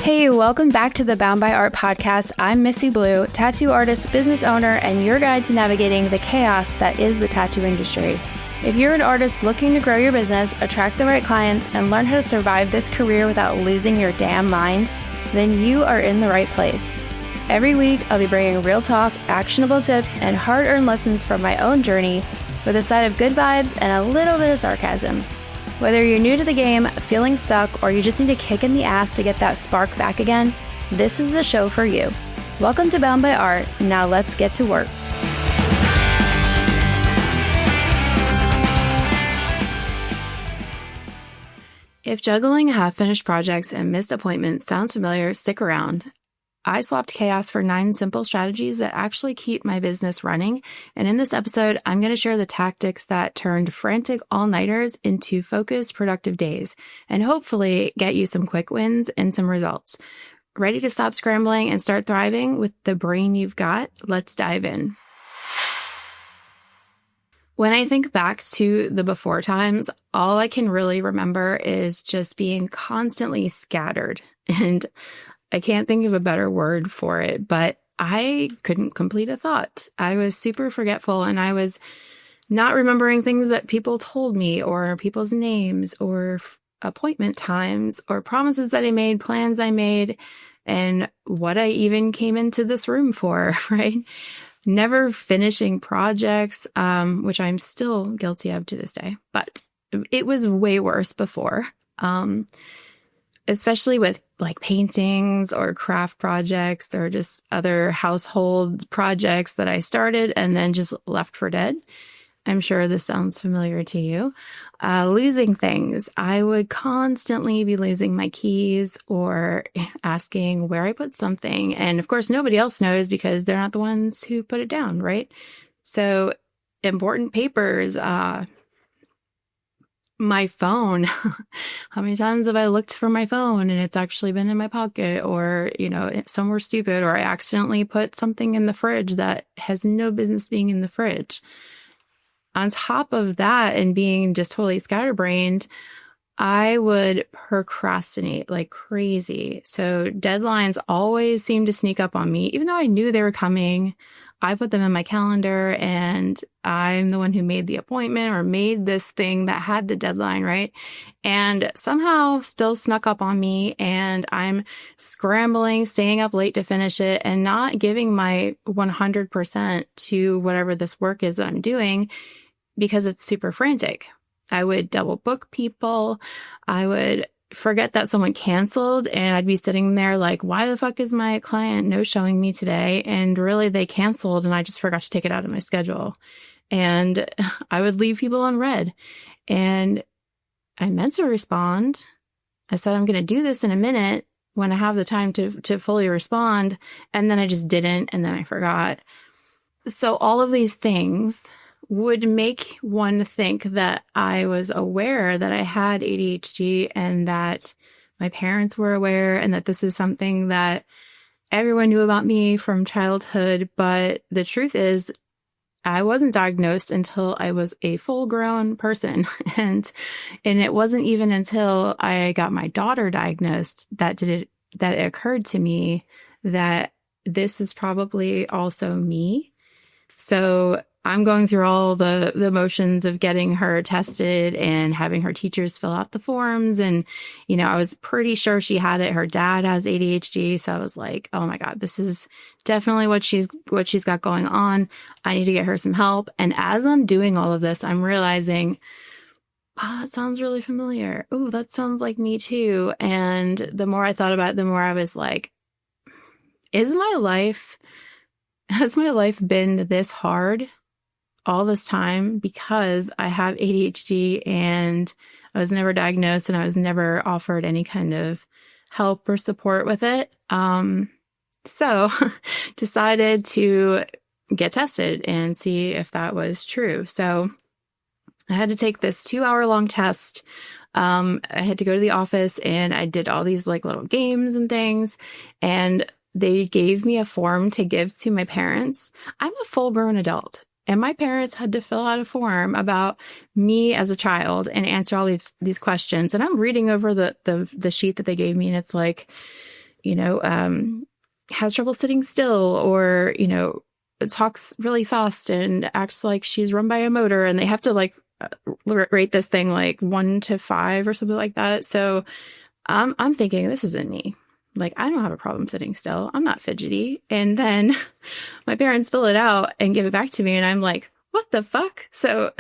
Hey, welcome back to the Bound by Art podcast. I'm Missi Blue, tattoo artist, business owner, and your guide to navigating the chaos that is the tattoo industry. If you're an artist looking to grow your business, attract the right clients, and learn how to survive this career without losing your damn mind, then you are in the right place. Every week, I'll be bringing real talk, actionable tips, and hard-earned lessons from my own journey with a side of good vibes and a little bit of sarcasm. Whether you're new to the game, feeling stuck, or you just need a kick in the ass to get that spark back again, this is the show for you. Welcome to Bound by Art. Now let's get to work. If juggling half-finished projects and missed appointments sounds familiar, stick around. I swapped chaos for 9 simple strategies that actually keep my business running. And in this episode, I'm going to share the tactics that turned frantic all-nighters into focused, productive days, and hopefully get you some quick wins and some results. Ready to stop scrambling and start thriving with the brain you've got? Let's dive in. When I think back to the before times, all I can really remember is just being constantly scattered. And I can't think of a better word for it, but I couldn't complete a thought. I was super forgetful, and I was not remembering things that people told me, or people's names, or appointment times, or promises that I made, plans I made, and what I even came into this room for, right? Never finishing projects, which I'm still guilty of to this day, but it was way worse before. Especially with like paintings or craft projects or just other household projects that I started and then just left for dead. I'm sure this sounds familiar to you. Losing things. I would constantly be losing my keys or asking where I put something. And of course, nobody else knows because they're not the ones who put it down, right? So important papers, my phone. How many times have I looked for my phone and it's actually been in my pocket, or, somewhere stupid, or I accidentally put something in the fridge that has no business being in the fridge. On top of that, and being just totally scatterbrained, I would procrastinate like crazy. So deadlines always seemed to sneak up on me, even though I knew they were coming. I put them in my calendar, and I'm the one who made the appointment or made this thing that had the deadline, right? And somehow still snuck up on me, and I'm scrambling, staying up late to finish it, and not giving my 100% to whatever this work is that I'm doing because it's super frantic. I would double book people. I would forget that someone canceled, and I'd be sitting there like, why the fuck is my client no showing me today? And really they canceled, and I just forgot to take it out of my schedule. And I would leave people on red, and I meant to respond. I said, I'm going to do this in a minute when I have the time to fully respond. And then I just didn't. And then I forgot. So all of these things would make one think that I was aware that I had ADHD, and that my parents were aware, and that this is something that everyone knew about me from childhood. But the truth is, I wasn't diagnosed until I was a full-grown person. And it wasn't even until I got my daughter diagnosed that it occurred to me that this is probably also me. So I'm going through all the motions of getting her tested and having her teachers fill out the forms. And, I was pretty sure she had it. Her dad has ADHD. So I was like, oh my God, this is definitely what she's got going on. I need to get her some help. And as I'm doing all of this, I'm realizing, that sounds really familiar. Ooh, that sounds like me too. And the more I thought about it, the more I was like, has my life been this hard all this time because I have ADHD and I was never diagnosed and I was never offered any kind of help or support with it? So decided to get tested and see if that was true. So I had to take this 2-hour-long test. I had to go to the office, and I did all these like little games and things, and they gave me a form to give to my parents. I'm a full-grown adult. And my parents had to fill out a form about me as a child and answer all these questions. And I'm reading over the sheet that they gave me, and it's like, has trouble sitting still, or, talks really fast and acts like she's run by a motor, and they have to like rate this thing like 1 to 5 or something like that. So I'm thinking, this isn't me. Like, I don't have a problem sitting still. I'm not fidgety. And then my parents fill it out and give it back to me. And I'm like, what the fuck? So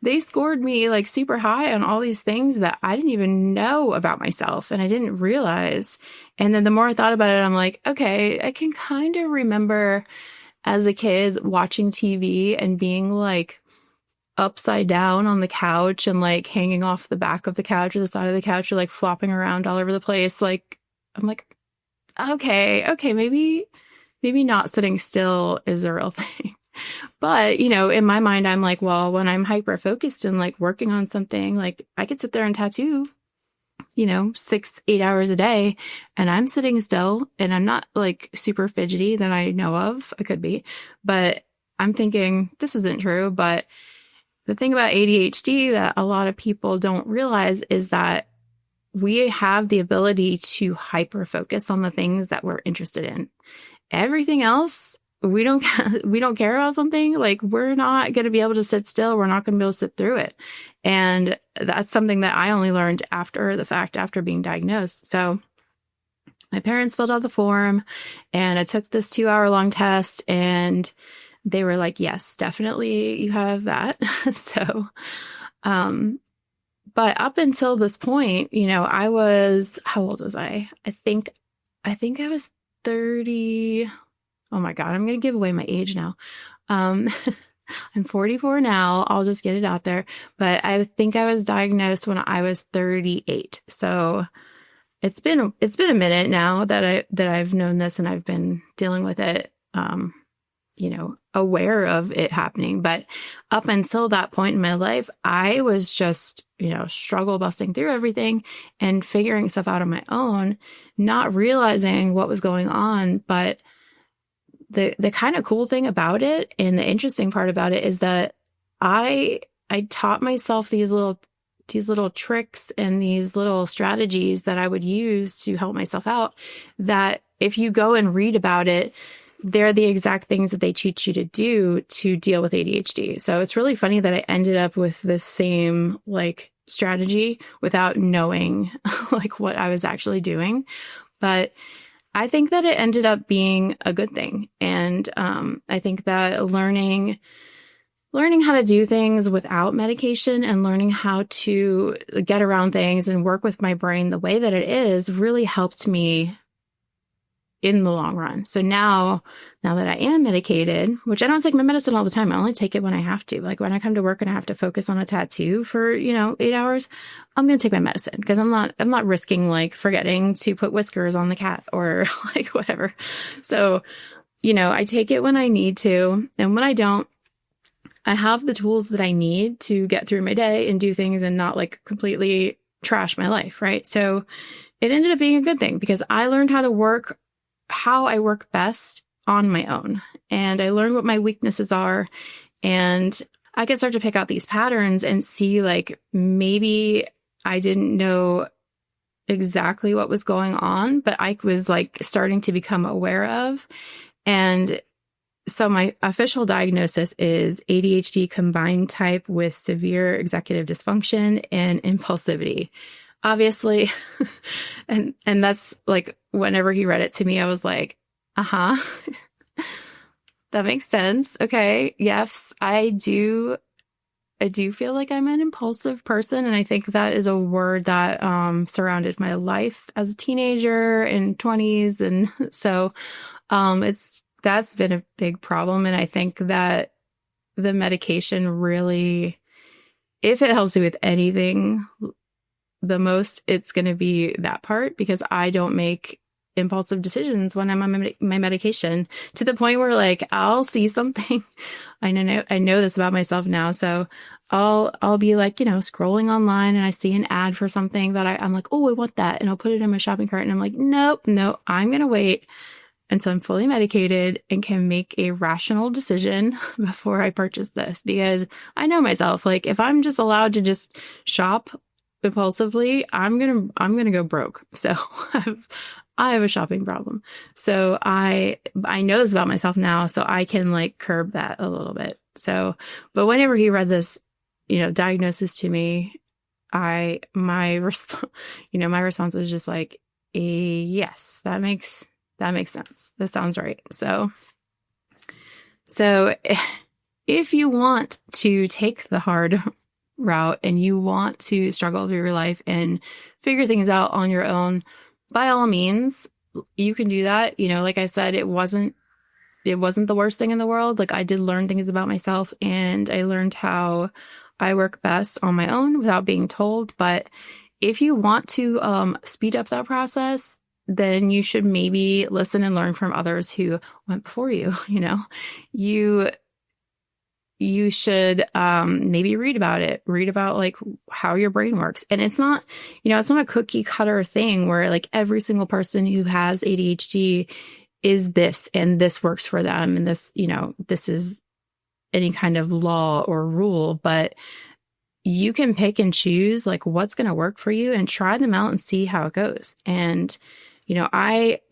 they scored me like super high on all these things that I didn't even know about myself and I didn't realize. And then the more I thought about it, I'm like, okay, I can kind of remember as a kid watching TV and being like upside down on the couch and like hanging off the back of the couch or the side of the couch, or like flopping around all over the place. Like, I'm like, okay, maybe not sitting still is a real thing. But, in my mind, I'm like, well, when I'm hyper focused and like working on something, like I could sit there and tattoo, 6-8 hours a day, and I'm sitting still and I'm not like super fidgety that I know of. I could be, but I'm thinking this isn't true. But the thing about ADHD that a lot of people don't realize is that we have the ability to hyper focus on the things that we're interested in. Everything else, we don't care about something, like we're not going to be able to sit still. We're not going to be able to sit through it. And that's something that I only learned after the fact, after being diagnosed. So my parents filled out the form and I took this 2-hour-long test, and they were like, yes, definitely you have that. So, but up until this point, I was, how old was I? I think I was 30. Oh my God, I'm going to give away my age now. I'm 44 now. I'll just get it out there. But I think I was diagnosed when I was 38. So it's been a minute now that I've known this and I've been dealing with it, aware of it happening. But up until that point in my life, I was just, struggle busting through everything and figuring stuff out on my own, not realizing what was going on. But the kind of cool thing about it and the interesting part about it is that I taught myself these little tricks and these little strategies that I would use to help myself out, that if you go and read about it, they're the exact things that they teach you to do to deal with ADHD. So it's really funny that I ended up with this same like strategy without knowing like what I was actually doing. But I think that it ended up being a good thing. And I think that learning how to do things without medication and learning how to get around things and work with my brain the way that it is really helped me in the long run. So now that I am medicated, which I don't take my medicine all the time, I only take it when I have to. Like when I come to work and I have to focus on a tattoo for, 8 hours, I'm going to take my medicine because I'm not risking like forgetting to put whiskers on the cat or like whatever. So, I take it when I need to. And when I don't, I have the tools that I need to get through my day and do things and not like completely trash my life. Right. So it ended up being a good thing because I learned how I work best on my own. And I learned what my weaknesses are. And I could start to pick out these patterns and see like maybe I didn't know exactly what was going on, but I was like starting to become aware of. And so my official diagnosis is ADHD combined type with severe executive dysfunction and impulsivity. Obviously. and that's like, whenever he read it to me, I was like, that makes sense. Okay. Yes, I do feel like I'm an impulsive person. And I think that is a word that surrounded my life as a teenager and 20s. And so that's been a big problem. And I think that the medication really, if it helps you with anything, the most it's going to be that part, because I don't make impulsive decisions when I'm on my medication, to the point where like I'll see something. I know this about myself now. So I'll be like, scrolling online and I see an ad for something that I'm like, oh, I want that. And I'll put it in my shopping cart and I'm like, nope, I'm going to wait until I'm fully medicated and can make a rational decision before I purchase this, because I know myself. Like if I'm just allowed to just shop impulsively, I'm gonna go broke. So I have a shopping problem. So I know this about myself now, so I can like curb that a little bit. So, but whenever he read this, diagnosis to me, my response, my response was just like, yes, that makes sense. That sounds right. So if you want to take the hard route and you want to struggle through your life and figure things out on your own, by all means, you can do that. Like I said, it wasn't the worst thing in the world. Like I did learn things about myself and I learned how I work best on my own without being told. But if you want to speed up that process, then you should maybe listen and learn from others who went before you. You should maybe read about like how your brain works. And it's not a cookie cutter thing where like every single person who has ADHD is this and this works for them and this this is any kind of law or rule, but you can pick and choose like what's going to work for you and try them out and see how it goes. And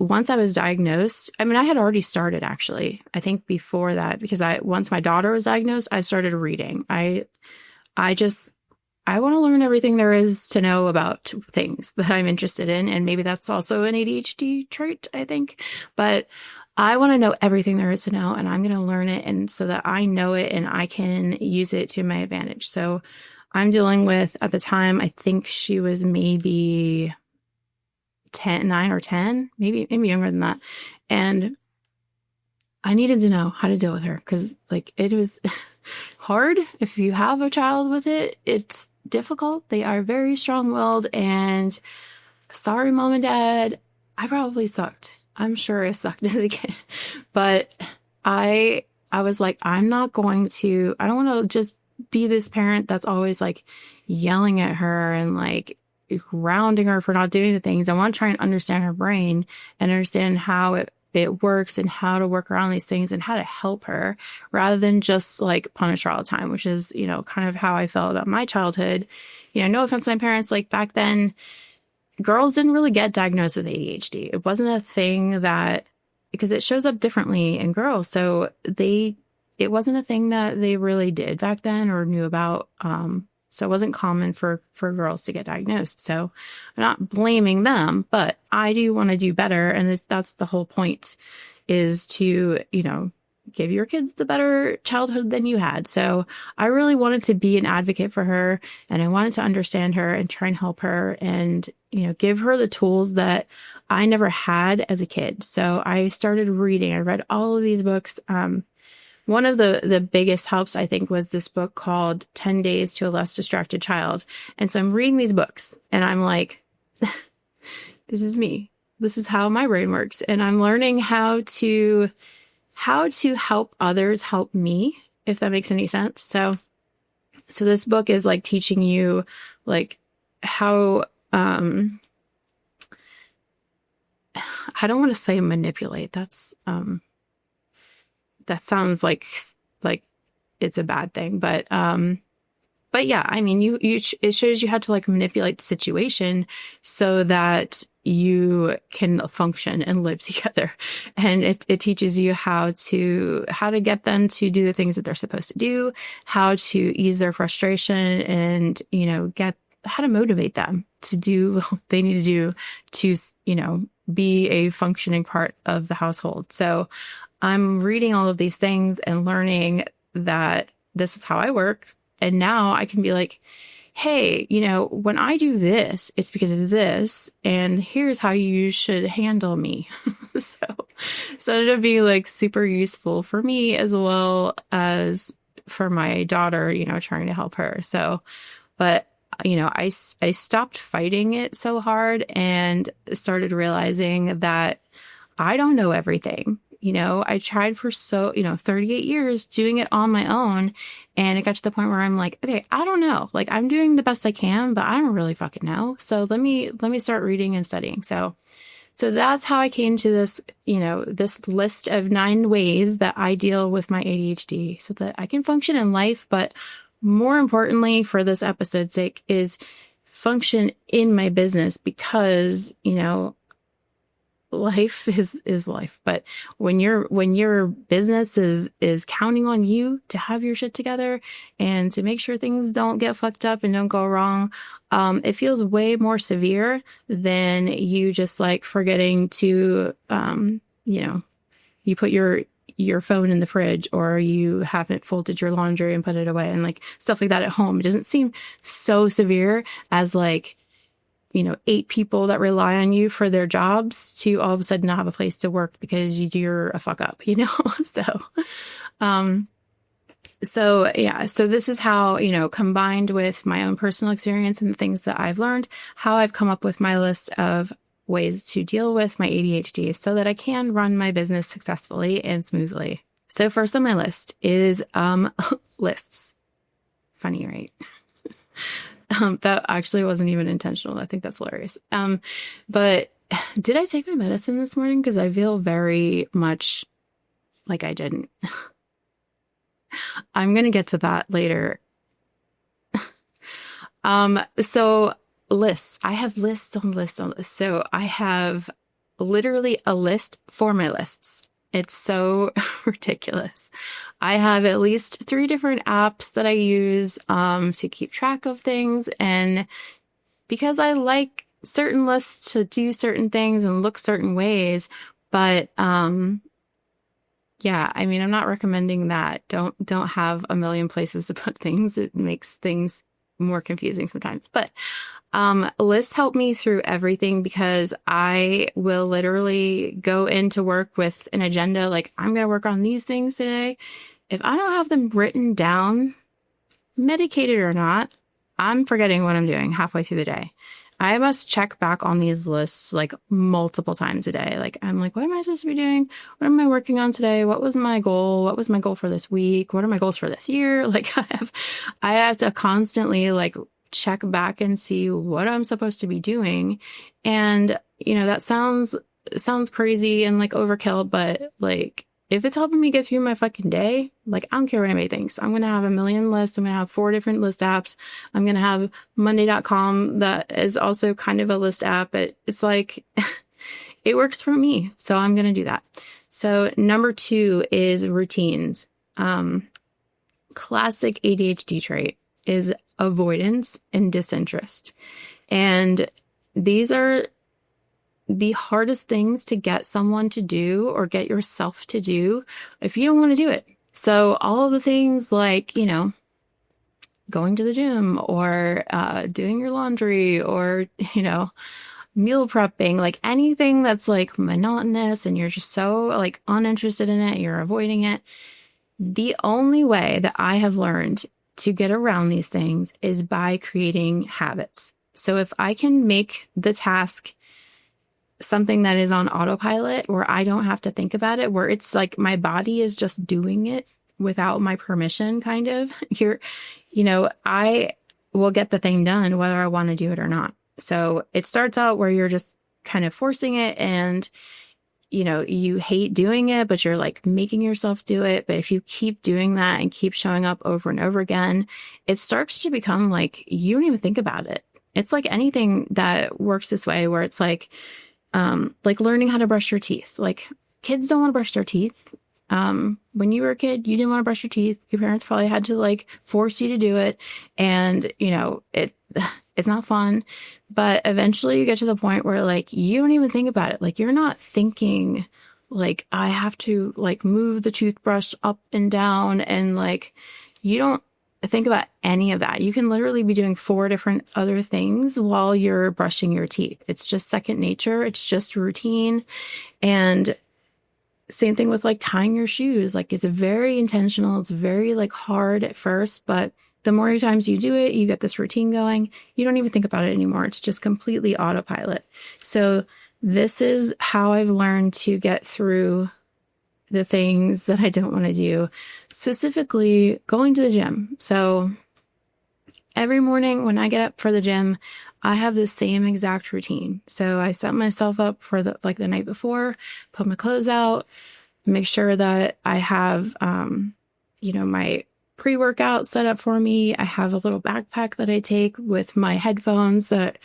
once I was diagnosed, I had already started actually, I think before that, because once my daughter was diagnosed, I started reading. I want to learn everything there is to know about things that I'm interested in. And maybe that's also an ADHD trait, I think, but I want to know everything there is to know, and I'm going to learn it. And so that I know it and I can use it to my advantage. So I'm dealing with, at the time, I think she was maybe 9 or 10, maybe younger than that. And I needed to know how to deal with her because like it was hard. If you have a child with it, it's difficult. They are very strong-willed, and sorry, mom and dad, I probably sucked. I'm sure I sucked as a kid, but I was like, I don't want to just be this parent that's always like yelling at her and like grounding her for not doing the things. I want to try and understand her brain and understand how it works and how to work around these things and how to help her rather than just like punish her all the time, which is, kind of how I felt about my childhood. No offense to my parents, like back then, girls didn't really get diagnosed with ADHD. It wasn't a thing because it shows up differently in girls. So it wasn't a thing that they really did back then or knew about. So it wasn't common for girls to get diagnosed. So I'm not blaming them, but I do want to do better. And that's the whole point, is to, give your kids the better childhood than you had. So I really wanted to be an advocate for her, and I wanted to understand her and try and help her and, give her the tools that I never had as a kid. So I started reading. I read all of these books. One of the biggest helps, I think, was this book called 10 Days to a Less Distracted Child. And so I'm reading these books and I'm like, this is me. This is how my brain works. And I'm learning how to help others help me, if that makes any sense. So this book is like teaching you like how, I don't want to say manipulate. That sounds like it's a bad thing, but yeah, it shows you how to like manipulate the situation so that you can function and live together. And it teaches you how to get them to do the things that they're supposed to do, how to ease their frustration, and, get how to motivate them to do what they need to do to, be a functioning part of the household. So I'm reading all of these things and learning that this is how I work. And now I can be like, hey, when I do this, it's because of this. And here's how you should handle me. So it ended up being like super useful for me as well as for my daughter, trying to help her. So, but I stopped fighting it so hard and started realizing that I don't know everything. I tried for 38 years doing it on my own. And it got to the point where I'm like, okay, I don't know. Like I'm doing the best I can, but I don't really fucking know. So let me start reading and studying. So that's how I came to this, this list of 9 ways that I deal with my ADHD so that I can function in life. But more importantly, for this episode's sake, is function in my business because, life is life. But when your business is counting on you to have your shit together and to make sure things don't get fucked up and don't go wrong, it feels way more severe than you just like forgetting to, you put your phone in the fridge, or you haven't folded your laundry and put it away, and like stuff like that at home. It doesn't seem so severe as like, 8 people that rely on you for their jobs to all of a sudden not have a place to work because you're a fuck up, So this is how, combined with my own personal experience and the things that I've learned, how I've come up with my list of ways to deal with my ADHD so that I can run my business successfully and smoothly. So first on my list is lists. Funny, right? That actually wasn't even intentional. I think that's hilarious. But did I take my medicine this morning? Because I feel very much like I didn't. I'm going to get to that later. So lists. I have lists on lists on lists. So I have literally a list for my lists. It's so ridiculous. I have at least 3 different apps that I use to keep track of things. And because I like certain lists to do certain things and look certain ways, but yeah, I mean, I'm not recommending that. Don't have a million places to put things. It makes things more confusing sometimes. But lists help me through everything because I will literally go into work with an agenda. Like, I'm going to work on these things today. If I don't have them written down, medicated or not, I'm forgetting what I'm doing halfway through the day. I must check back on these lists like multiple times a day. Like, I'm like, what am I supposed to be doing? What am I working on today? What was my goal? What was my goal for this week? What are my goals for this year? Like, I have to constantly like check back and see what I'm supposed to be doing. And, that sounds crazy and like overkill, but like, if it's helping me get through my fucking day, like, I don't care what anybody thinks. I'm going to have a million lists. I'm going to have 4 different list apps. I'm going to have Monday.com that is also kind of a list app, but it's like, it works for me. So I'm going to do that. So number 2 is routines. Classic ADHD trait is avoidance and disinterest. And these are the hardest things to get someone to do or get yourself to do if you don't want to do it. So all of the things like, going to the gym or doing your laundry or, meal prepping, like anything that's like monotonous and you're just so like uninterested in it, you're avoiding it. The only way that I have learned to get around these things is by creating habits. So if I can make the task something that is on autopilot where I don't have to think about it, where it's like my body is just doing it without my permission, kind of, I will get the thing done whether I want to do it or not. So it starts out where you're just kind of forcing it and, you hate doing it, but you're like making yourself do it. But if you keep doing that and keep showing up over and over again, it starts to become like, you don't even think about it. It's like anything that works this way where it's like learning how to brush your teeth. Like, kids don't want to brush their teeth. When you were a kid, you didn't want to brush your teeth. Your parents probably had to like force you to do it. And, it's not fun, but eventually you get to the point where like, you don't even think about it. Like, you're not thinking like, I have to like move the toothbrush up and down. And like, you don't think about any of that. You can literally be doing 4 different other things while you're brushing your teeth. It's just second nature. It's just routine. And same thing with like tying your shoes. Like, it's very intentional. It's very like hard at first, but the more times you do it, you get this routine going. You don't even think about it anymore. It's just completely autopilot. So this is how I've learned to get through the things that I don't want to do, specifically going to the gym. So every morning when I get up for the gym, I have the same exact routine. So I set myself up for the night before, put my clothes out, make sure that I have, my pre-workout set up for me. I have a little backpack that I take with my headphones that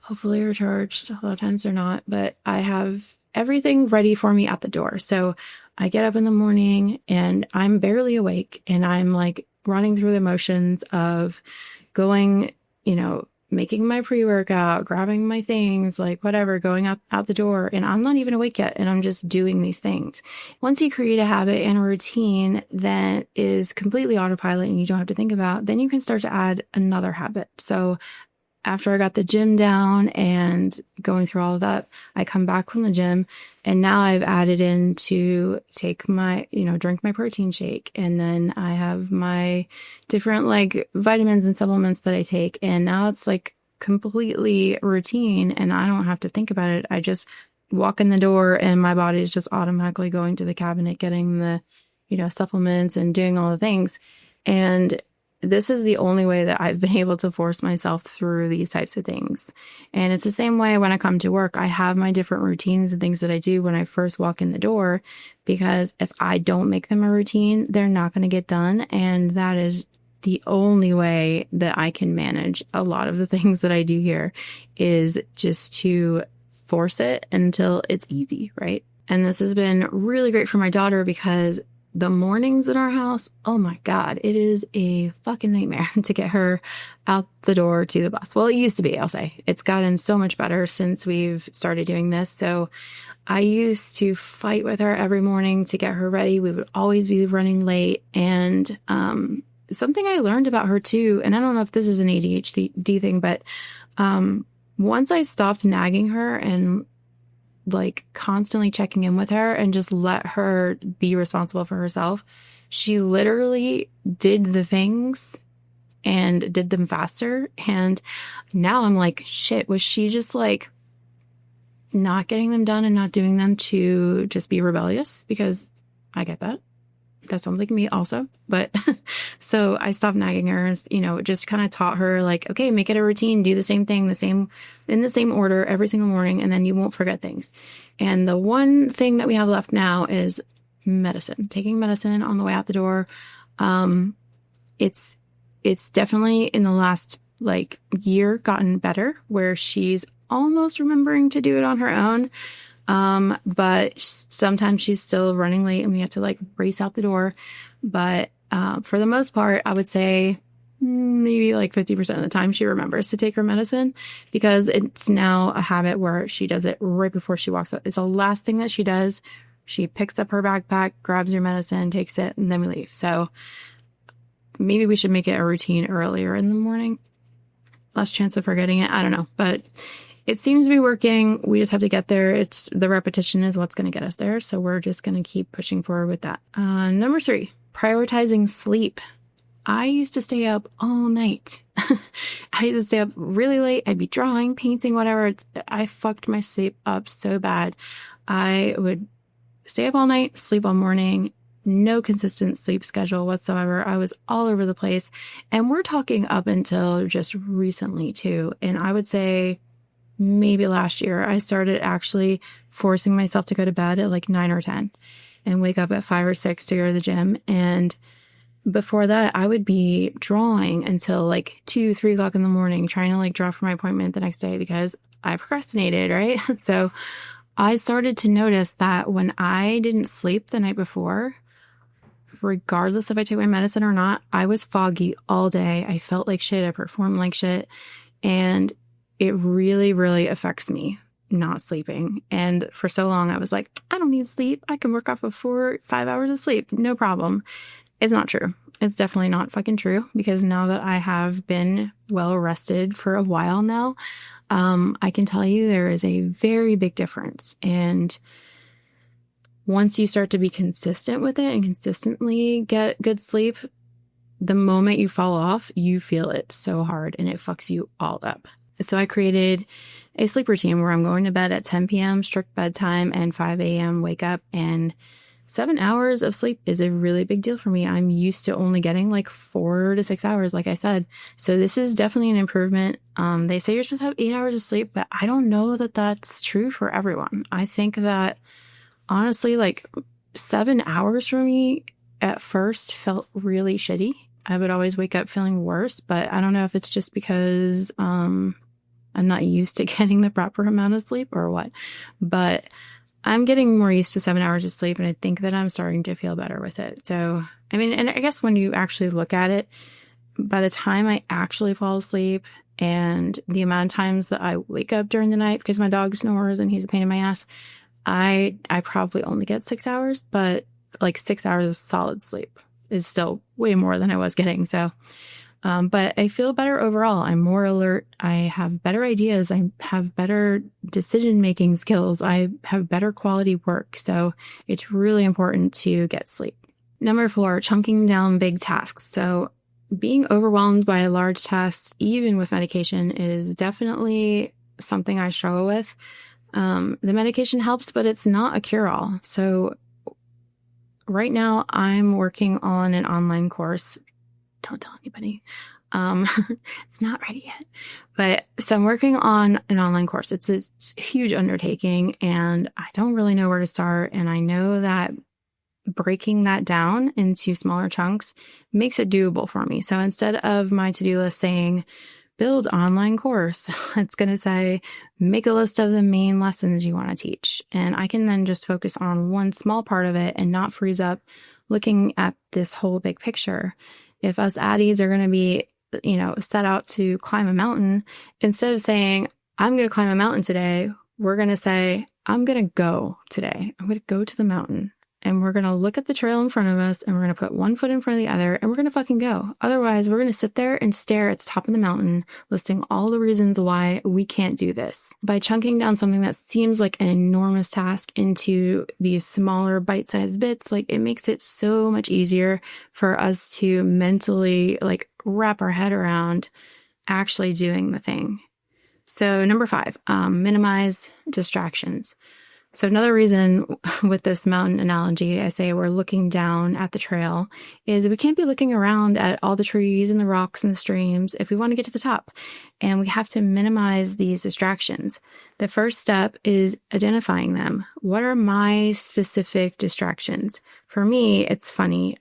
hopefully are charged. A lot of times they're not, but I have everything ready for me at the door. So I get up in the morning and I'm barely awake and I'm like running through the motions of going, making my pre-workout, grabbing my things, like whatever, going out the door. And I'm not even awake yet. And I'm just doing these things. Once you create a habit and a routine that is completely autopilot and you don't have to think about, then you can start to add another habit. So after I got the gym down and going through all of that, I come back from the gym and now I've added in to take my, drink my protein shake. And then I have my different like vitamins and supplements that I take. And now it's like completely routine and I don't have to think about it. I just walk in the door and my body is just automatically going to the cabinet, getting the, supplements and doing all the things. And this is the only way that I've been able to force myself through these types of things. And it's the same way when I come to work. I have my different routines and things that I do when I first walk in the door, because if I don't make them a routine, they're not going to get done. And that is the only way that I can manage a lot of the things that I do here, is just to force it until it's easy, right? And this has been really great for my daughter, because the mornings in our house, oh my God, it is a fucking nightmare to get her out the door to the bus. Well, it used to be, I'll say. It's gotten so much better since we've started doing this. So I used to fight with her every morning to get her ready. We would always be running late. And something I learned about her too, and I don't know if this is an ADHD thing, but once I stopped nagging her and like constantly checking in with her and just let her be responsible for herself, she literally did the things and did them faster. And now I'm like, shit, was she just like not getting them done and not doing them to just be rebellious? Because I get that. That sounds like me also. But so I stopped nagging her, just kind of taught her like, okay, make it a routine, do the same thing, in the same order every single morning, and then you won't forget things. And the one thing that we have left now is medicine, taking medicine on the way out the door. It's definitely in the last like year gotten better, where she's almost remembering to do it on her own. But sometimes she's still running late and we have to like race out the door. But, for the most part, I would say maybe like 50% of the time she remembers to take her medicine, because it's now a habit where she does it right before she walks out. It's the last thing that she does. She picks up her backpack, grabs her medicine, takes it, and then we leave. So maybe we should make it a routine earlier in the morning. Less chance of forgetting it. I don't know, but it seems to be working. We just have to get there. It's the repetition is what's going to get us there. So we're just going to keep pushing forward with that. Number 3, prioritizing sleep. I used to stay up all night. I used to stay up really late. I'd be drawing, painting, whatever. I fucked my sleep up so bad. I would stay up all night, sleep all morning, no consistent sleep schedule whatsoever. I was all over the place. And we're talking up until just recently too. And I would say maybe last year, I started actually forcing myself to go to bed at like 9 or 10 and wake up at 5 or 6 to go to the gym. And before that, I would be drawing until like 2, 3 o'clock in the morning, trying to like draw for my appointment the next day because I procrastinated, right? So I started to notice that when I didn't sleep the night before, regardless if I took my medicine or not, I was foggy all day. I felt like shit. I performed like shit. And it really, really affects me not sleeping. And for so long, I was like, I don't need sleep. I can work off of 4 or 5 hours of sleep. No problem. It's not true. It's definitely not fucking true, because now that I have been well rested for a while now, I can tell you there is a very big difference. And once you start to be consistent with it and consistently get good sleep, the moment you fall off, you feel it so hard and it fucks you all up. So I created a sleep routine where I'm going to bed at 10 p.m., strict bedtime, and 5 a.m. wake up. And 7 hours of sleep is a really big deal for me. I'm used to only getting like 4 to 6 hours, like I said. So this is definitely an improvement. They say you're supposed to have 8 hours of sleep, but I don't know that that's true for everyone. I think that honestly, like 7 hours for me at first felt really shitty. I would always wake up feeling worse, but I don't know if it's just because I'm not used to getting the proper amount of sleep or what. But I'm getting more used to 7 hours of sleep, and I think that I'm starting to feel better with it. So, I mean, and I guess when you actually look at it, by the time I actually fall asleep and the amount of times that I wake up during the night because my dog snores and he's a pain in my ass, I probably only get 6 hours, but like 6 hours of solid sleep is still way more than I was getting. So, but I feel better overall. I'm more alert. I have better ideas. I have better decision-making skills. I have better quality work. So it's really important to get sleep. Number 4, chunking down big tasks. So being overwhelmed by a large task, even with medication, is definitely something I struggle with. The medication helps, but it's not a cure-all. So right now I'm working on an online course. Don't tell anybody. It's not ready yet. But so I'm working on an online course. It's a huge undertaking and I don't really know where to start. And I know that breaking that down into smaller chunks makes it doable for me. So instead of my to-do list saying, build online course, it's going to say, make a list of the main lessons you want to teach. And I can then just focus on one small part of it and not freeze up looking at this whole big picture. If us addies are going to be, set out to climb a mountain, instead of saying, I'm going to climb a mountain today, we're going to say, I'm going to go today. I'm going to go to the mountain. And we're going to look at the trail in front of us and we're going to put one foot in front of the other and we're going to fucking go. Otherwise, we're going to sit there and stare at the top of the mountain, listing all the reasons why we can't do this. By chunking down something that seems like an enormous task into these smaller bite-sized bits, like it makes it so much easier for us to mentally wrap our head around actually doing the thing. So number 5, minimize distractions. So another reason with this mountain analogy, I say we're looking down at the trail, is we can't be looking around at all the trees and the rocks and the streams if we want to get to the top. And we have to minimize these distractions. The first step is identifying them. What are my specific distractions? For me, it's funny.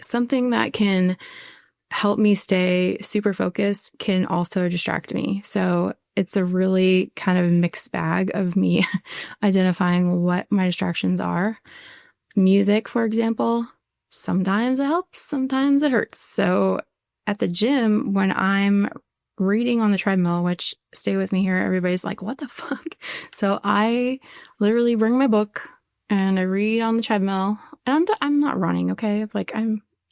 Something that can help me stay super focused can also distract me. So it's a really kind of mixed bag of me identifying what my distractions are. Music, for example, sometimes it helps, sometimes it hurts. So at the gym, when I'm reading on the treadmill, which stay with me here, everybody's like, what the fuck? So I literally bring my book and I read on the treadmill, and I'm not running, okay? It's like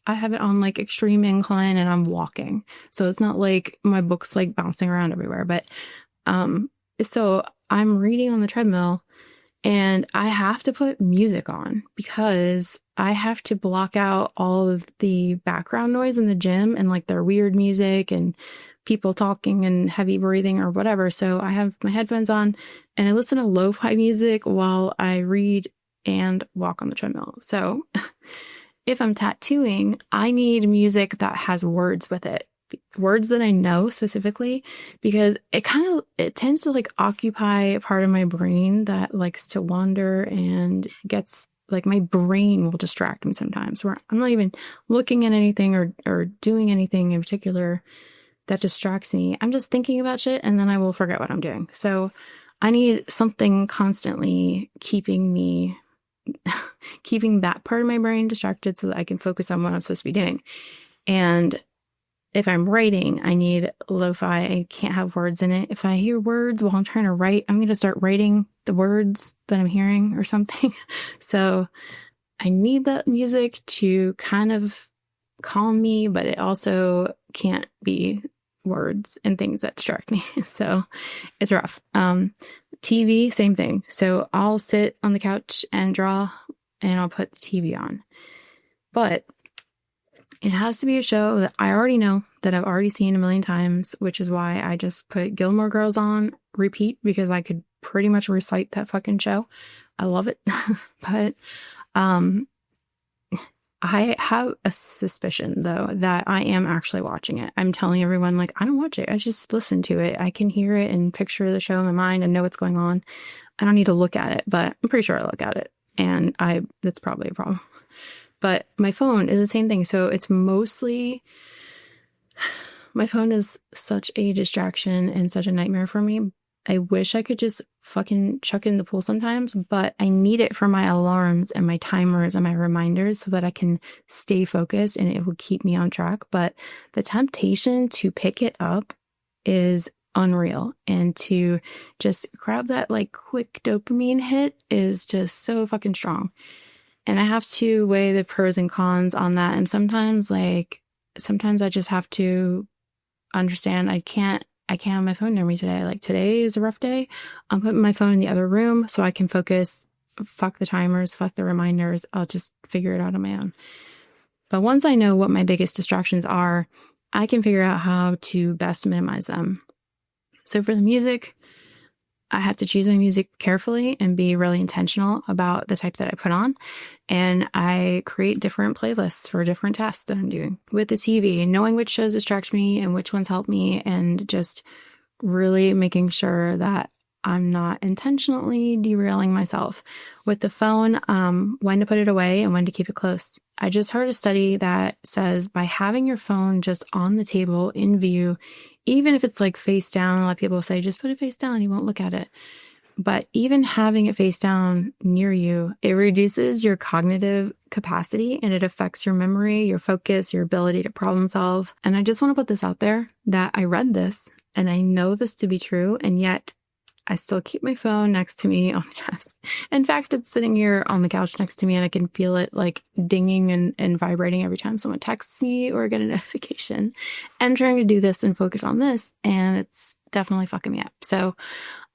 I have it on extreme incline and I'm walking. So it's not like my book's bouncing around everywhere, but so I'm reading on the treadmill and I have to put music on because I have to block out all of the background noise in the gym and their weird music and people talking and heavy breathing or whatever. So I have my headphones on and I listen to lo-fi music while I read and walk on the treadmill. So if I'm tattooing, I need music that has words with it. Words that I know specifically, because it tends to occupy a part of my brain that likes to wander and gets my brain will distract me sometimes where I'm not even looking at anything or doing anything in particular that distracts me. I'm just thinking about shit and then I will forget what I'm doing. So I need something constantly keeping that part of my brain distracted so that I can focus on what I'm supposed to be doing. And if I'm writing, I need lo-fi. I can't have words in it. If I hear words while I'm trying to write, I'm going to start writing the words that I'm hearing or something. So I need that music to kind of calm me, but it also can't be words and things that distract me. So it's rough. TV, same thing. So I'll sit on the couch and draw and I'll put the TV on. But it has to be a show that I already know, that I've already seen a million times, which is why I just put Gilmore Girls on repeat because I could pretty much recite that fucking show. I love it. But I have a suspicion, though, that I am actually watching it. I'm telling everyone, I don't watch it. I just listen to it. I can hear it and picture the show in my mind and know what's going on. I don't need to look at it, but I'm pretty sure I look at it. And that's probably a problem. But my phone is the same thing. So it's mostly, my phone is such a distraction and such a nightmare for me. I wish I could just fucking chuck it in the pool sometimes, but I need it for my alarms and my timers and my reminders so that I can stay focused and it will keep me on track. But the temptation to pick it up is unreal, and to just grab that like quick dopamine hit is just so fucking strong. And I have to weigh the pros and cons on that. And sometimes I just have to understand I can't have my phone near me today. Like, today is a rough day. I'm putting my phone in the other room so I can focus. Fuck the timers, fuck the reminders. I'll just figure it out on my own. But once I know what my biggest distractions are, I can figure out how to best minimize them. So for the music, I have to choose my music carefully and be really intentional about the type that I put on. And I create different playlists for different tasks that I'm doing. With the TV, knowing which shows distract me and which ones help me, and just really making sure that I'm not intentionally derailing myself. With the phone, when to put it away and when to keep it close. I just heard a study that says by having your phone just on the table in view, even if it's like face down, a lot of people say, just put it face down, you won't look at it. But even having it face down near you, it reduces your cognitive capacity and it affects your memory, your focus, your ability to problem solve. And I just want to put this out there that I read this and I know this to be true, and yet I still keep my phone next to me on the desk. In fact, it's sitting here on the couch next to me and I can feel it like dinging and vibrating every time someone texts me or I get a notification. I'm trying to do this and focus on this, and it's definitely fucking me up. So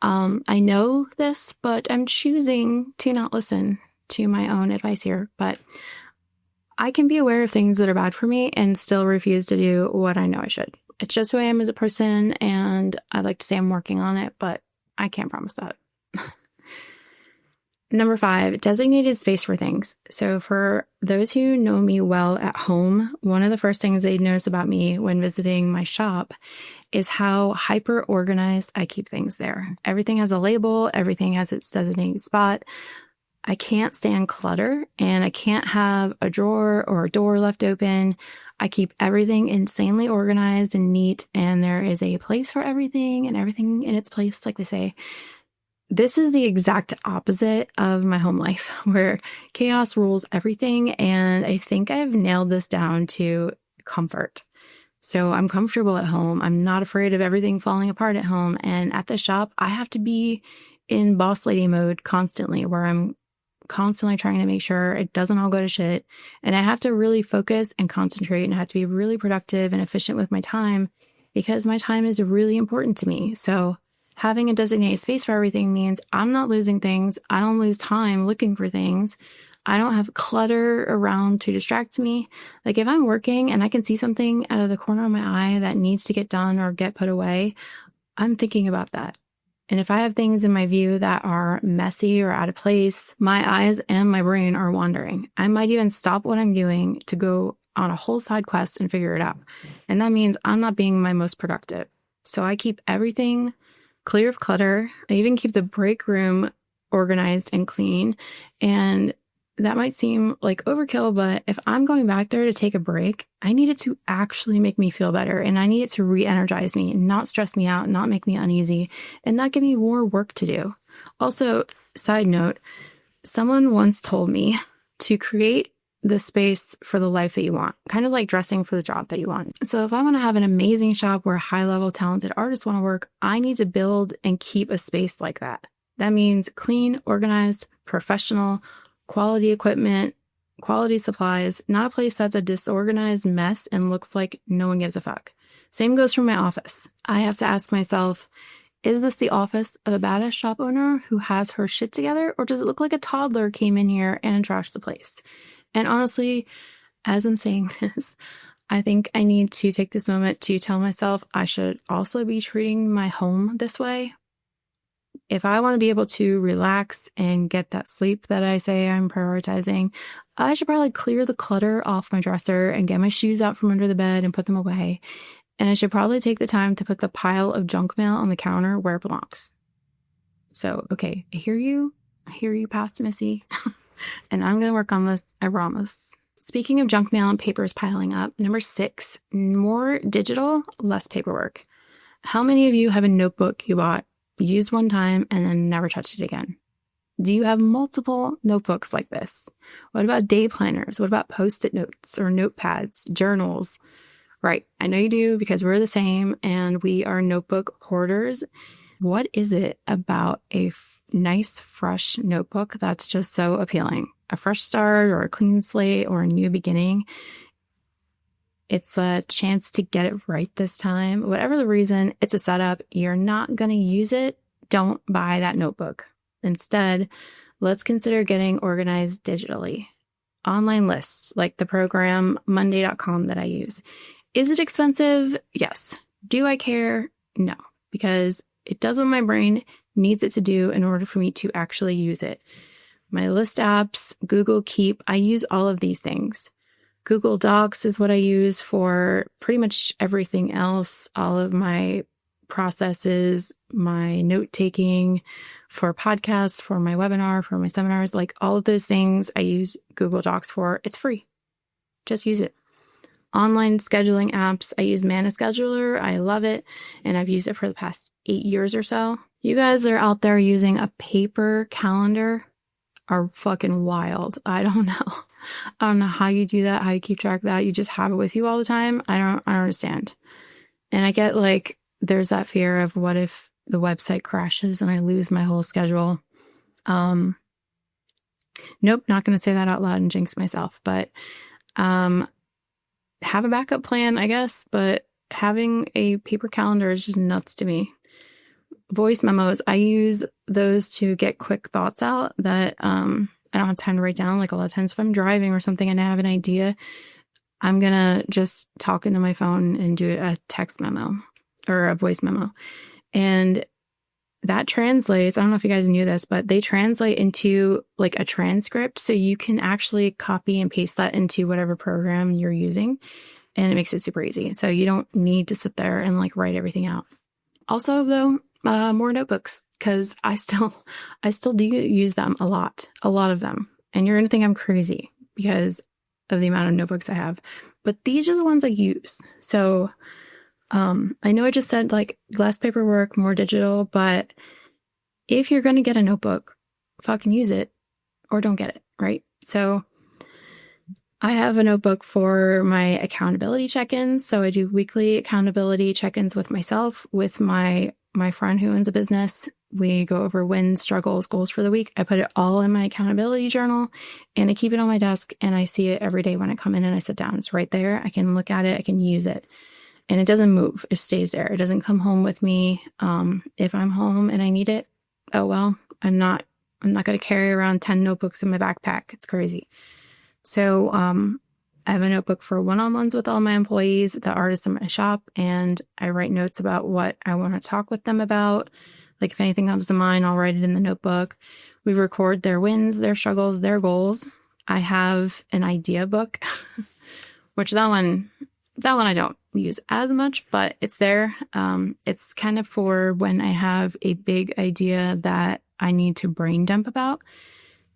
I know this, but I'm choosing to not listen to my own advice here. But I can be aware of things that are bad for me and still refuse to do what I know I should. It's just who I am as a person, and I like to say I'm working on it, but I can't promise that. Number 5, designated space for things. So for those who know me well at home, one of the first things they'd notice about me when visiting my shop is how hyper organized I keep things there. Everything has a label, everything has its designated spot. I can't stand clutter, and I can't have a drawer or a door left open. I keep everything insanely organized and neat, and there is a place for everything and everything in its place, like they say. This is the exact opposite of my home life, where chaos rules everything, and I think I've nailed this down to comfort. So I'm comfortable at home. I'm not afraid of everything falling apart at home. And at the shop, I have to be in boss lady mode constantly, where I'm constantly trying to make sure it doesn't all go to shit. And I have to really focus and concentrate, and I have to be really productive and efficient with my time, because my time is really important to me. So having a designated space for everything means I'm not losing things. I don't lose time looking for things. I don't have clutter around to distract me. Like, if I'm working and I can see something out of the corner of my eye that needs to get done or get put away, I'm thinking about that. And if I have things in my view that are messy or out of place, my eyes and my brain are wandering. I might even stop what I'm doing to go on a whole side quest and figure it out. And that means I'm not being my most productive. So I keep everything clear of clutter. I even keep the break room organized and clean. And that might seem like overkill, but if I'm going back there to take a break, I need it to actually make me feel better. And I need it to re-energize me and not stress me out, not make me uneasy, and not give me more work to do. Also, side note, someone once told me to create the space for the life that you want, kind of like dressing for the job that you want. So if I want to have an amazing shop where high-level talented artists want to work, I need to build and keep a space like that. That means clean, organized, professional, quality equipment, quality supplies, not a place that's a disorganized mess and looks like no one gives a fuck. Same goes for my office. I have to ask myself, is this the office of a badass shop owner who has her shit together, or does it look like a toddler came in here and trashed the place? And honestly, as I'm saying this, I think I need to take this moment to tell myself I should also be treating my home this way. If I want to be able to relax and get that sleep that I say I'm prioritizing, I should probably clear the clutter off my dresser and get my shoes out from under the bed and put them away. And I should probably take the time to put the pile of junk mail on the counter where it belongs. So, okay, I hear you, past Missi. And I'm going to work on this, I promise. Speaking of junk mail and papers piling up, number 6, more digital, less paperwork. How many of you have a notebook you bought used one time, and then never touched it again? Do you have multiple notebooks like this? What about day planners? What about Post-it notes or notepads, journals? Right. I know you do, because we're the same and we are notebook hoarders. What is it about a nice, fresh notebook that's just so appealing? A fresh start or a clean slate or a new beginning. It's a chance to get it right this time. Whatever the reason, it's a setup. You're not going to use it. Don't buy that notebook. Instead, let's consider getting organized digitally. Online lists, like the program Monday.com that I use. Is it expensive? Yes. Do I care? No, because it does what my brain needs it to do in order for me to actually use it. My list apps, Google Keep, I use all of these things. Google Docs is what I use for pretty much everything else. All of my processes, my note taking for podcasts, for my webinar, for my seminars, like all of those things I use Google Docs for. It's free. Just use it. Online scheduling apps, I use Mana Scheduler. I love it. And I've used it for the past 8 years or so. You guys that are out there using a paper calendar are fucking wild. I don't know. I don't know how you do that, how you keep track of that. You just have it with you all the time. I don't understand. And I get like, there's that fear of what if the website crashes and I lose my whole schedule. Nope, not going to say that out loud and jinx myself, but, have a backup plan, I guess, but having a paper calendar is just nuts to me. Voice memos, I use those to get quick thoughts out that I don't have time to write down. Like a lot of times if I'm driving or something and I have an idea, I'm going to just talk into my phone and do a text memo or a voice memo. And that translates, I don't know if you guys knew this, but they translate into like a transcript. So you can actually copy and paste that into whatever program you're using. And it makes it super easy. So you don't need to sit there and like write everything out. Also though, more notebooks, because I still do use them a lot of them. And you're going to think I'm crazy because of the amount of notebooks I have. But these are the ones I use. So I know I just said like less paperwork, more digital, but if you're going to get a notebook, fucking use it or don't get it, right? So I have a notebook for my accountability check-ins. So I do weekly accountability check-ins with myself, with my friend who owns a business. We go over wins, struggles, goals for the week. I put it all in my accountability journal and I keep it on my desk and I see it every day when I come in and I sit down. It's right there. I can look at it. I can use it. And it doesn't move. It stays there. It doesn't come home with me. If I'm home and I need it, oh well, I'm not going to carry around 10 notebooks in my backpack. It's crazy. So I have a notebook for one-on-ones with all my employees, the artists in my shop, and I write notes about what I want to talk with them about. Like if anything comes to mind, I'll write it in the notebook. We record their wins, their struggles, their goals. I have an idea book, which that one I don't use as much, but it's there. It's kind of for when I have a big idea that I need to brain dump about.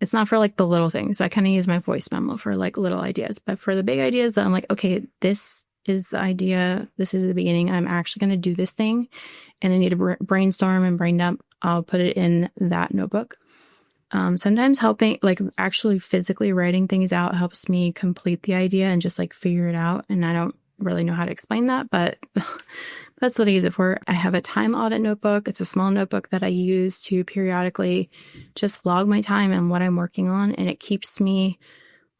It's not for like the little things. I kind of use my voice memo for like little ideas, but for the big ideas that I'm like, okay, this is the idea. This is the beginning. I'm actually going to do this thing and I need to brainstorm and brain dump. I'll put it in that notebook. Sometimes helping, like actually physically writing things out helps me complete the idea and just like figure it out. And I don't really know how to explain that, but that's what I use it for. I have a time audit notebook. It's a small notebook that I use to periodically just log my time and what I'm working on, and it keeps me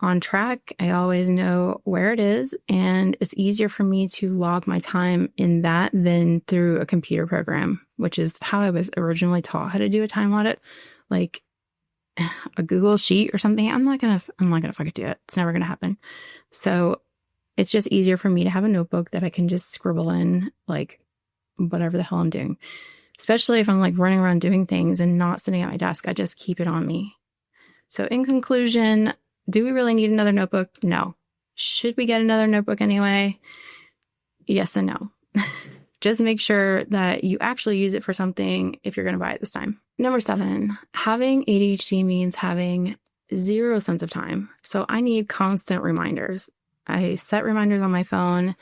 on track. I always know where it is, and it's easier for me to log my time in that than through a computer program, which is how I was originally taught how to do a time audit, like a Google sheet or something. I'm not gonna fucking do it. It's never gonna happen. So it's just easier for me to have a notebook that I can just scribble in like whatever the hell I'm doing. Especially if I'm like running around doing things and not sitting at my desk, I just keep it on me. So in conclusion, do we really need another notebook? No. Should we get another notebook anyway? Yes and no. Just make sure that you actually use it for something if you're going to buy it this time. Number 7, having ADHD means having zero sense of time. So I need constant reminders. I set reminders on my phone.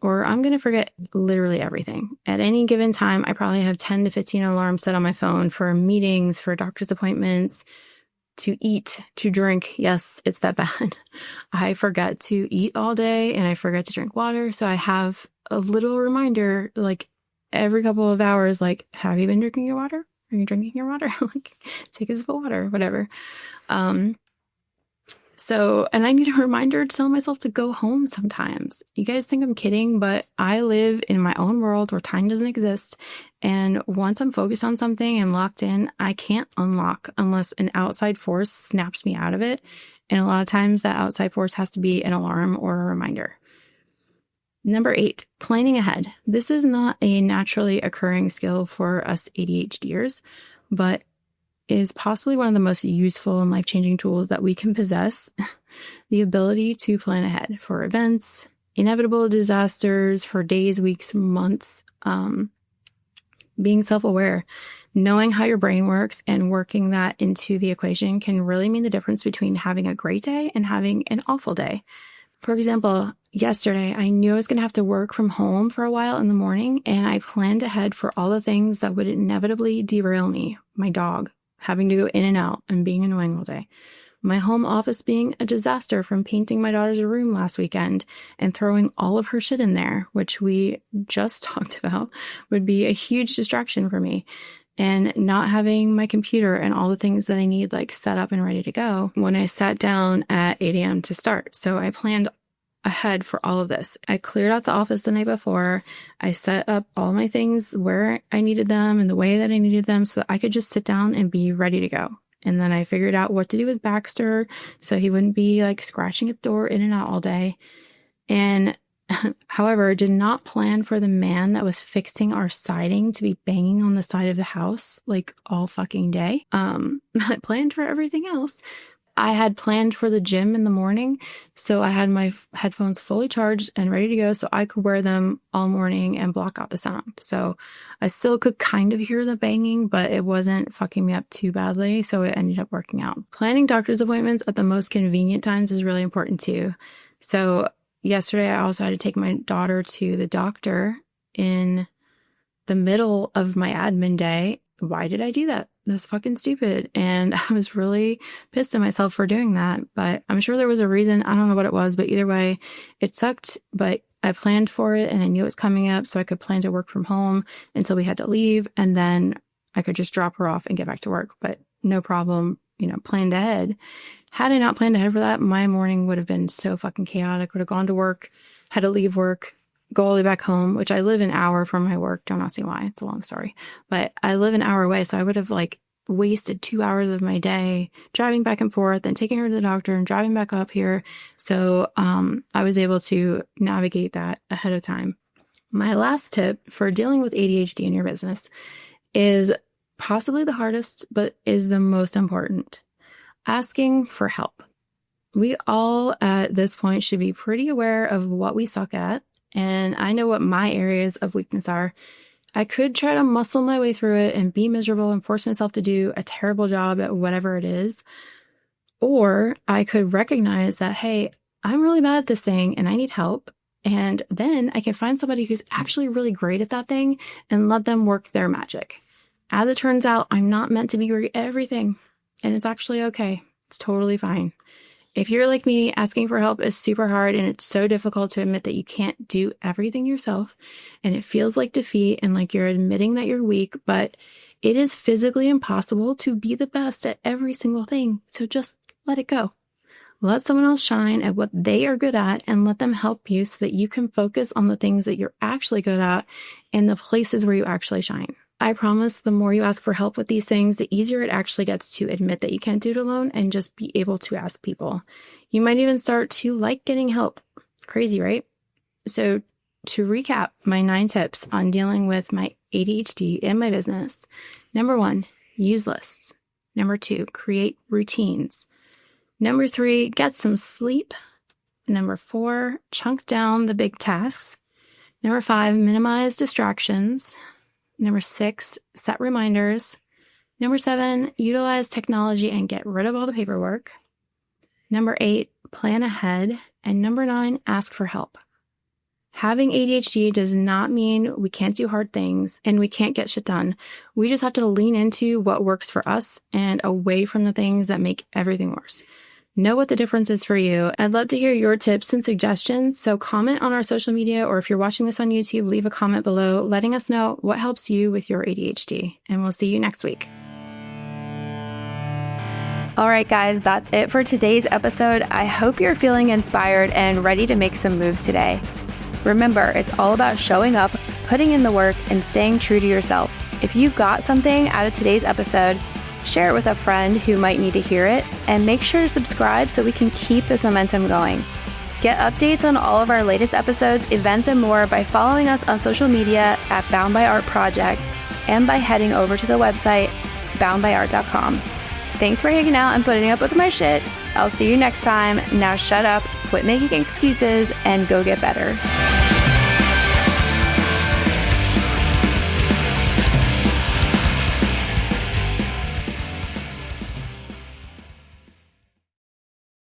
or I'm going to forget literally everything. At any given time, I probably have 10 to 15 alarms set on my phone for meetings, for doctor's appointments, to eat, to drink. Yes, it's that bad. I forget to eat all day and I forget to drink water. So I have a little reminder, like every couple of hours, like, have you been drinking your water? Are you drinking your water? Like, take a sip of water, whatever. And I need a reminder to tell myself to go home sometimes. You guys think I'm kidding, but I live in my own world where time doesn't exist. And once I'm focused on something and locked in, I can't unlock unless an outside force snaps me out of it. And a lot of times that outside force has to be an alarm or a reminder. Number 8, planning ahead. This is not a naturally occurring skill for us ADHDers, but is possibly one of the most useful and life-changing tools that we can possess. The ability to plan ahead for events, inevitable disasters, for days, weeks, months. Being self-aware, knowing how your brain works and working that into the equation can really mean the difference between having a great day and having an awful day. For example, yesterday, I knew I was going to have to work from home for a while in the morning, and I planned ahead for all the things that would inevitably derail me. My dog, having to go in and out and being annoying all day. My home office being a disaster from painting my daughter's room last weekend and throwing all of her shit in there, which we just talked about, would be a huge distraction for me. And not having my computer and all the things that I need like set up and ready to go when I sat down at 8 a.m. to start. So I planned ahead for all of this. I cleared out the office the night before. I set up all my things where I needed them and the way that I needed them so that I could just sit down and be ready to go. And then I figured out what to do with Baxter so he wouldn't be like scratching at the door in and out all day. And however, did not plan for the man that was fixing our siding to be banging on the side of the house like all fucking day. I planned for everything else. I had planned for the gym in the morning, so I had my headphones fully charged and ready to go so I could wear them all morning and block out the sound. So I still could kind of hear the banging, but it wasn't fucking me up too badly, so it ended up working out. Planning doctor's appointments at the most convenient times is really important too. So yesterday, I also had to take my daughter to the doctor in the middle of my admin day. Why did I do that? That's fucking stupid. And I was really pissed at myself for doing that. But I'm sure there was a reason. I don't know what it was, but either way, it sucked. But I planned for it and I knew it was coming up, so I could plan to work from home until we had to leave. And then I could just drop her off and get back to work. But no problem, planned ahead. Had I not planned ahead for that, my morning would have been so fucking chaotic. Would have gone to work, had to leave work, go all the way back home, which I live an hour from my work. Don't ask me why. It's a long story. But I live an hour away, so I would have wasted 2 hours of my day driving back and forth and taking her to the doctor and driving back up here. So I was able to navigate that ahead of time. My last tip for dealing with ADHD in your business is possibly the hardest, but is the most important. Asking for help. We all at this point should be pretty aware of what we suck at, and I know what my areas of weakness are. I could try to muscle my way through it and be miserable and force myself to do a terrible job at whatever it is. Or I could recognize that, hey, I'm really bad at this thing and I need help. And then I can find somebody who's actually really great at that thing and let them work their magic. As it turns out, I'm not meant to be great at everything. And it's actually okay. It's totally fine. If you're like me, asking for help is super hard and it's so difficult to admit that you can't do everything yourself. And it feels like defeat and like you're admitting that you're weak, but it is physically impossible to be the best at every single thing. So just let it go. Let someone else shine at what they are good at and let them help you so that you can focus on the things that you're actually good at and the places where you actually shine. I promise the more you ask for help with these things, the easier it actually gets to admit that you can't do it alone and just be able to ask people. You might even start to like getting help. Crazy, right? So to recap my 9 tips on dealing with my ADHD in my business. Number 1, use lists. Number 2, create routines. Number 3, get some sleep. Number 4, chunk down the big tasks. Number 5, minimize distractions. Number 6, set reminders. Number 7, utilize technology and get rid of all the paperwork. Number 8, plan ahead. And number 9, ask for help. Having ADHD does not mean we can't do hard things and we can't get shit done. We just have to lean into what works for us and away from the things that make everything worse. Know what the difference is for you. I'd love to hear your tips and suggestions, so comment on our social media, or if you're watching this on YouTube, leave a comment below letting us know what helps you with your ADHD. And we'll see you next week. All right, guys, that's it for today's episode. I hope you're feeling inspired and ready to make some moves today. Remember, it's all about showing up, putting in the work, and staying true to yourself. If you got something out of today's episode, share it with a friend who might need to hear it, and make sure to subscribe so we can keep this momentum going. Get updates on all of our latest episodes, events, and more by following us on social media at Bound by Art Project and by heading over to the website boundbyart.com. Thanks for hanging out and putting up with my shit. I'll see you next time. Now shut up, quit making excuses, and go get better.